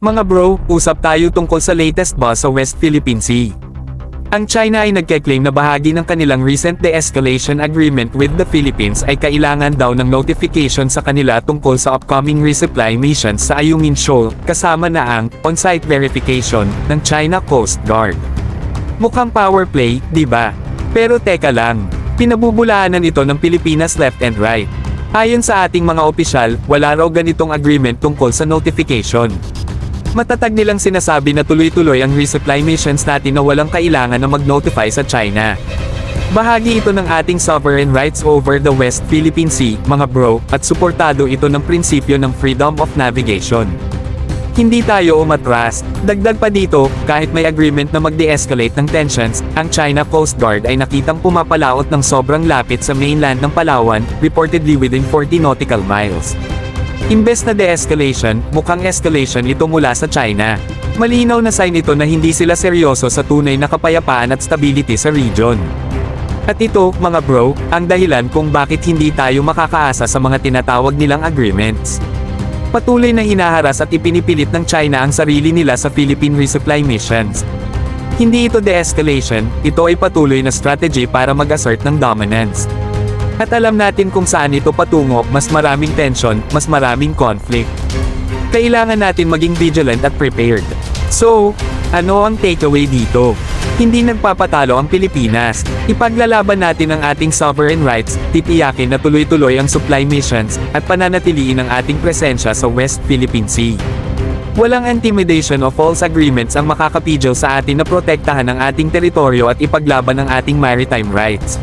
Mga bro, usap tayo tungkol sa latest buzz sa West Philippine Sea. Ang China ay nagke-claim na bahagi ng kanilang recent de-escalation agreement with the Philippines ay kailangan daw ng notification sa kanila tungkol sa upcoming resupply missions sa Ayungin Shoal, kasama na ang on-site verification ng China Coast Guard. Mukhang power play, di ba? Pero teka lang, pinabubulaanan ito ng Pilipinas left and right. Ayon sa ating mga opisyal, wala raw ganitong agreement tungkol sa notification. Matatag nilang sinasabi na tuloy-tuloy ang resupply missions natin na walang kailangan na mag-notify sa China. Bahagi ito ng ating sovereign rights over the West Philippine Sea, mga bro, at suportado ito ng prinsipyo ng freedom of navigation. Hindi tayo umatras. Dagdag pa dito, kahit may agreement na mag-de-escalate ng tensions, ang China Coast Guard ay nakitang pumapalaot ng sobrang lapit sa mainland ng Palawan, reportedly within 40 nautical miles. Imbes na de-escalation, mukhang escalation ito mula sa China. Malinaw na sign ito na hindi sila seryoso sa tunay na kapayapaan at stability sa region. At ito, mga bro, ang dahilan kung bakit hindi tayo makakaasa sa mga tinatawag nilang agreements. Patuloy na hinaharas at ipinipilit ng China ang sarili nila sa Philippine resupply missions. Hindi ito de-escalation, ito ay patuloy na strategy para mag-assert ng dominance. At alam natin kung saan ito patungo, mas maraming tension, mas maraming conflict. Kailangan natin maging vigilant at prepared. So, ano ang takeaway dito? Hindi nagpapatalo ang Pilipinas. Ipaglalaban natin ang ating sovereign rights, titiyakin na tuloy-tuloy ang supply missions, at pananatiliin ang ating presensya sa West Philippine Sea. Walang intimidation o false agreements ang makakapigil sa atin na protektahan ang ating teritoryo at ipaglaban ang ating maritime rights.